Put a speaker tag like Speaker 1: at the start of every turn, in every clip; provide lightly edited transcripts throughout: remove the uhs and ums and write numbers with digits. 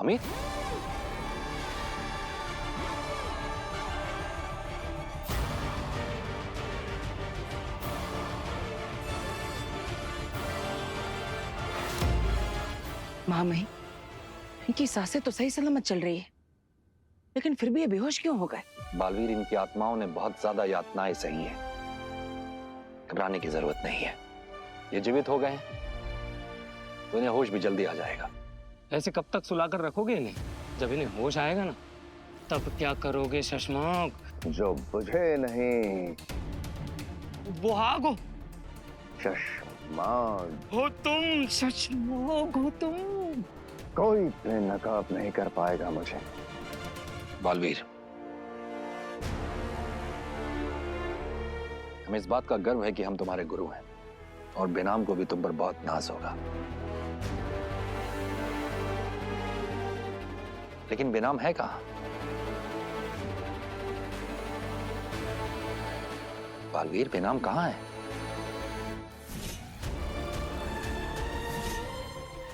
Speaker 1: आमिर,
Speaker 2: महामहिम, इनकी सांसें तो सही सलामत चल रही है, लेकिन फिर भी ये बेहोश क्यों हो गए?
Speaker 1: बालवीर, इनकी आत्माओं ने बहुत ज्यादा यातनाएं सही हैं। घबराने की जरूरत नहीं है। ये जीवित हो गए हैं तो इन्हें होश भी जल्दी आ जाएगा।
Speaker 3: ऐसे कब तक सुलाकर रखोगे इन्हें? जब इन्हें होश आएगा ना, तब क्या करोगे शशमाक?
Speaker 4: जो बुझे नहीं
Speaker 3: बुहागो
Speaker 4: शशमाक,
Speaker 3: हो तुम, शशमाक हो तुम।
Speaker 4: कोई बेनकाब नहीं कर पाएगा मुझे।
Speaker 1: बालवीर, हमें इस बात का गर्व है कि हम तुम्हारे गुरु हैं और बेनाम को भी तुम पर बहुत नाज होगा। लेकिन बेनाम है कहां? बालवीर, बेनाम कहां है?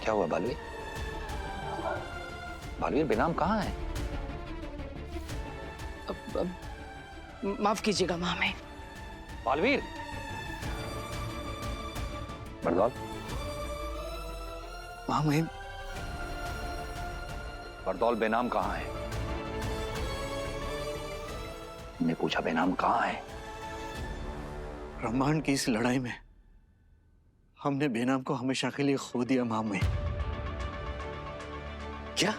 Speaker 1: क्या हुआ बालवीर? बालवीर, बेनाम कहां है?
Speaker 2: माफ कीजिएगा महामहिम।
Speaker 1: बालवीर, बरदौल,
Speaker 5: महामहिम,
Speaker 1: बरदौल, बेनाम कहां है? हमने पूछा बेनाम कहां है?
Speaker 5: ब्रह्मांड की इस लड़ाई में हमने बेनाम को हमेशा के लिए खो दिया महामहिम।
Speaker 1: क्या?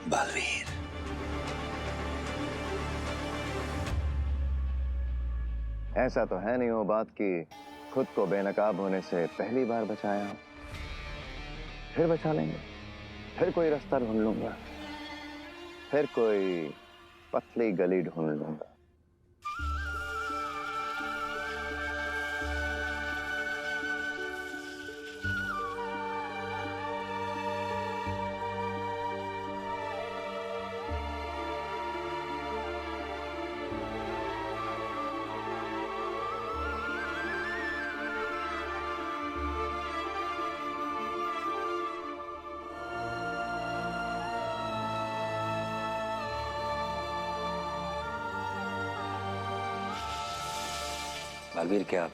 Speaker 1: बालवीर,
Speaker 4: ऐसा तो है नहीं वो बात कि खुद को बेनकाब होने से पहली बार बचाया हूं। फिर बचा लेंगे, फिर कोई रास्ता ढूंढ लूंगा, फिर कोई पतली गली ढूंढ लूंगा।
Speaker 1: बालवीर, क्या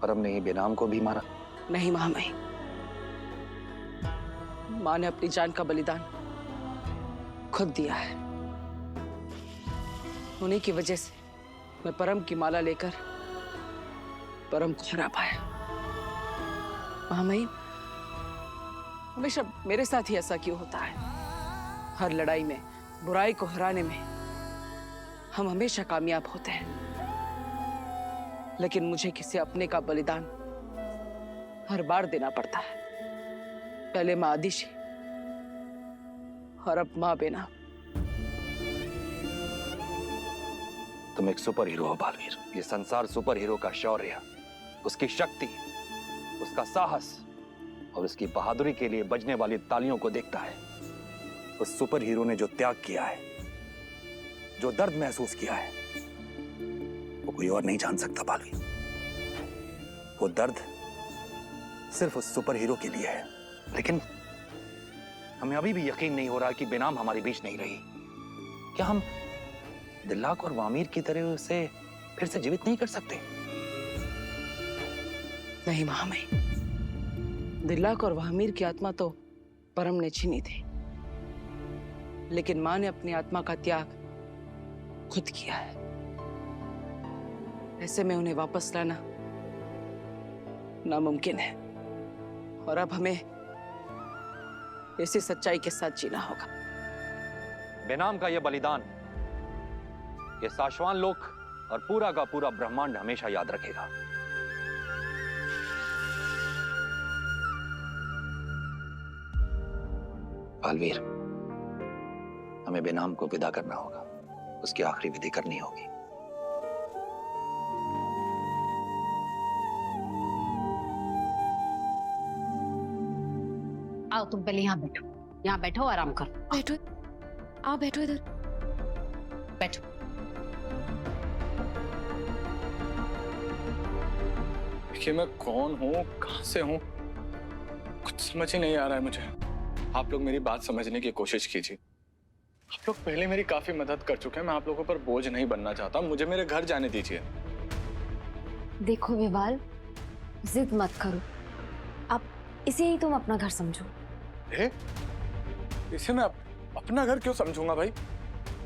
Speaker 1: परम ने ही बेनाम को भी मारा?
Speaker 2: नहीं महामहिम, मां ने अपनी जान का बलिदान खुद दिया है। उन्हीं की वजह से मैं परम की माला लेकर परम को हरा पाया। महामहिम, हमेशा मेरे साथ ही ऐसा क्यों होता है? हर लड़ाई में बुराई को हराने में हम हमेशा कामयाब होते हैं, लेकिन मुझे किसी अपने का बलिदान हर बार देना पड़ता है। पहले मां आदिशि और अब मां बेनाम।
Speaker 1: तुम एक सुपर हीरो हो बालवीर। ये संसार सुपर हीरो का शौर्य, उसकी शक्ति, उसका साहस और उसकी बहादुरी के लिए बजने वाली तालियों को देखता है। उस सुपर हीरो ने जो त्याग किया है, जो दर्द महसूस किया है, वो कोई और नहीं जान सकता बालवीर। वो दर्द सिर्फ उस सुपर हीरो के लिए है। लेकिन हमें अभी भी यकीन नहीं हो रहा कि बेनाम हमारे बीच नहीं रही। क्या हम दिल्लाक और वामीर की तरह उसे फिर से जीवित नहीं कर सकते?
Speaker 2: नहीं महामहिम, दिल्लाक और वाहमीर की आत्मा तो परम ने छीनी थी, लेकिन मां ने अपनी आत्मा का त्याग खुद किया है। ऐसे में उन्हें वापस लाना नामुमकिन है और अब हमें इसी सच्चाई के साथ जीना होगा।
Speaker 1: बेनाम का यह बलिदान ये साशवान लोक और पूरा का पूरा ब्रह्मांड हमेशा याद रखेगा। बालवीर, हमें बेनाम को विदा करना होगा। उसकी आखिरी विधि करनी होगी।
Speaker 6: आओ, तुम पहले यहाँ बैठो। यहाँ बैठो, आराम करो।
Speaker 7: बैठो, आप बैठो इधर।
Speaker 6: बैठो।
Speaker 8: देखिए मैं कौन हूँ, कहाँ से हूँ, कुछ समझ ही नहीं आ रहा है मुझे। आप लोग मेरी बात समझने की कोशिश कीजिए। आप लोग पहले मेरी काफी मदद कर चुके हैं, मैं आप लोगों पर बोझ नहीं बनना चाहता, मुझे मेरे घर जाने दीजिए।
Speaker 7: देखो विवाल, जिद मत करो। अब इसे ही तुम अपना घर समझो।
Speaker 8: इसे मैं अपना घर क्यों समझूंगा भाई?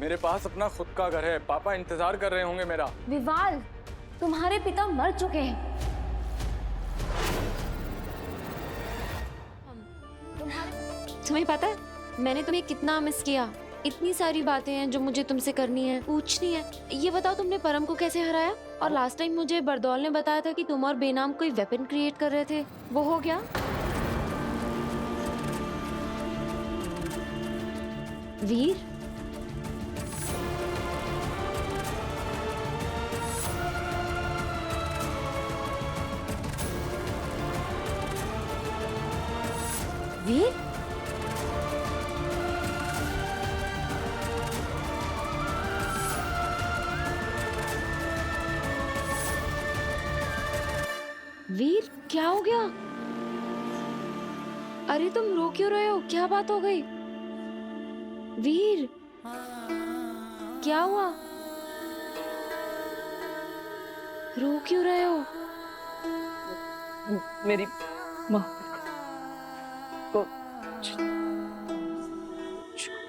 Speaker 8: मेरे पास अपना खुद का घर है, पापा इंतजार कर रहे होंगे मेरा।
Speaker 7: विवाल, तुम्हारे पिता मर चुके हैं। तुम्हें पता है मैंने तुम्हें कितना मिस किया। इतनी सारी बातें हैं जो मुझे तुमसे करनी है, पूछनी है। ये बताओ तुमने परम को कैसे हराया? और लास्ट टाइम मुझे बरदौल ने बताया था कि तुम और बेनाम कोई वेपन क्रिएट कर रहे थे, वो हो गया? वीर, वीर, वीर, क्या हो गया? अरे तुम रो क्यों रहे हो? क्या बात हो गई? वीर, क्या हुआ? रो क्यों रहे हो?
Speaker 2: मेरी माँ को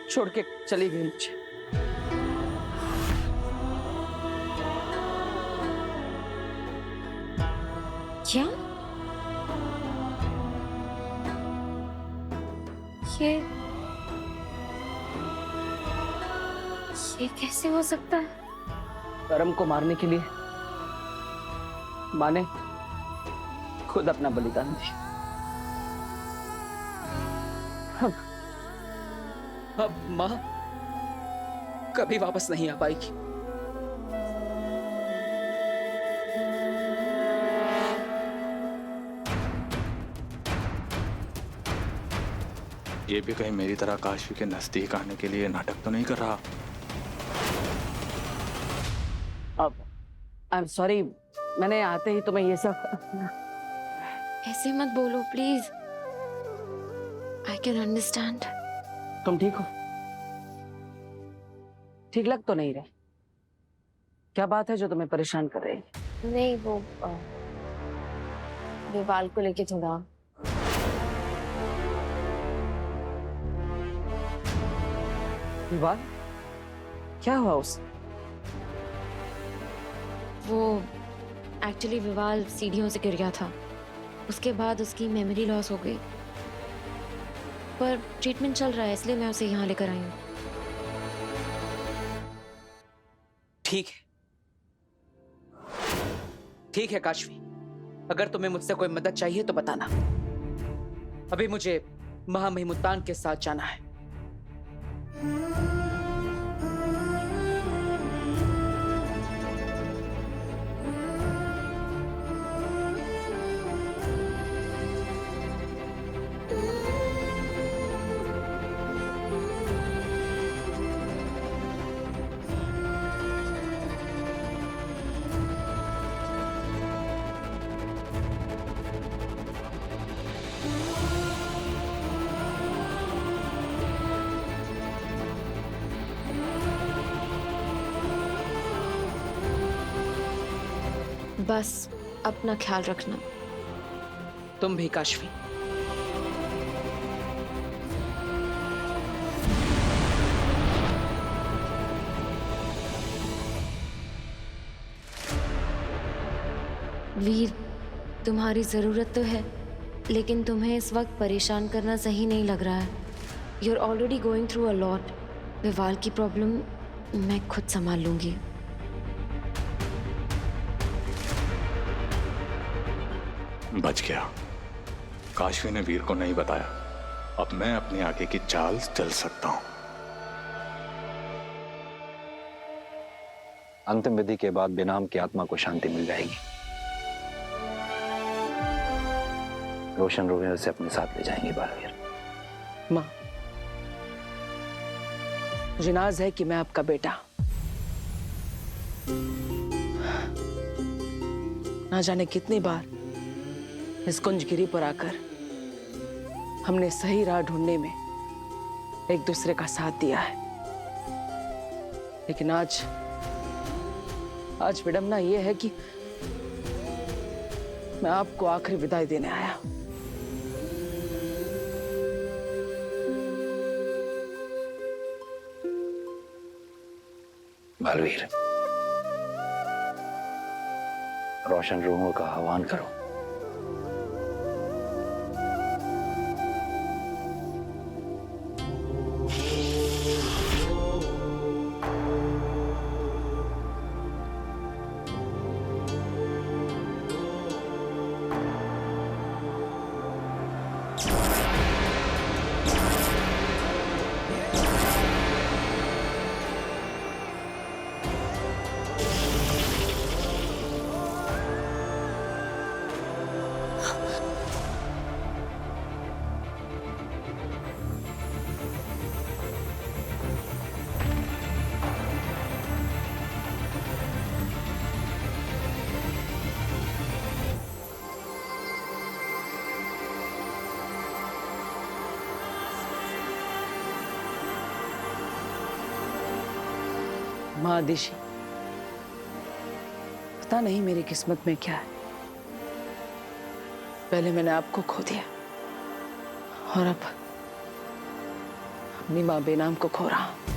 Speaker 2: छोड़ के चली गई मुझे।
Speaker 7: क्या? ये कैसे हो सकता है?
Speaker 2: परम को मारने के लिए माँ ने खुद अपना बलिदान दिया। अब माँ कभी वापस नहीं आ पाएगी।
Speaker 8: ये भी कहीं मेरी तरह काशवी के नजदीक आने के लिए नाटक तो नहीं कर रहा?
Speaker 2: अब आई एम सॉरी, मैंने आते ही तुम्हें ये सब।
Speaker 7: ऐसे मत बोलो प्लीज। I can understand.
Speaker 2: तुम ठीक हो? ठीक लग तो नहीं रहे? क्या बात है जो तुम्हें परेशान कर रही है?
Speaker 7: नहीं, वो विवाल को लेके थोड़ा।
Speaker 2: विवाल? क्या हुआ उसे?
Speaker 7: वो एक्चुअली विवाल सीढ़ियों से गिर गया था। उसके बाद उसकी मेमोरी लॉस हो गई, पर ट्रीटमेंट चल रहा है, इसलिए मैं उसे यहाँ लेकर आई हूँ।
Speaker 2: ठीक है, ठीक है काशवी, अगर तुम्हें मुझसे कोई मदद चाहिए तो बताना। अभी मुझे महामहिमुद्दान के साथ जाना है।
Speaker 7: बस अपना ख्याल रखना।
Speaker 2: तुम भी काशवी।
Speaker 7: वीर, तुम्हारी जरूरत तो है, लेकिन तुम्हें इस वक्त परेशान करना सही नहीं लग रहा है। You are already going through a lot. विवाल की प्रॉब्लम मैं खुद संभाल लूंगी।
Speaker 8: बच गया। काशवी ने वीर को नहीं बताया। अब मैं अपने आगे की चाल चल सकता हूं।
Speaker 1: अंतिम विधि के बाद बेनाम की आत्मा को शांति मिल जाएगी। रोशन रोहिणी उसे अपने साथ ले जाएंगे बालवीर।
Speaker 2: माँ, मुझे नाज है कि मैं आपका बेटा, ना जाने कितनी बार इस कुंजगिरी पर आकर हमने सही राह ढूंढने में एक दूसरे का साथ दिया है, लेकिन आज विडंबना यह है कि मैं आपको आखिरी विदाई देने आया।
Speaker 1: बालवीर, रोशन रूहों का आह्वान करो।
Speaker 2: माँ दिशी, पता नहीं मेरी किस्मत में क्या है। पहले मैंने आपको खो दिया और अब अपनी माँ बेनाम को खो रहा हूं।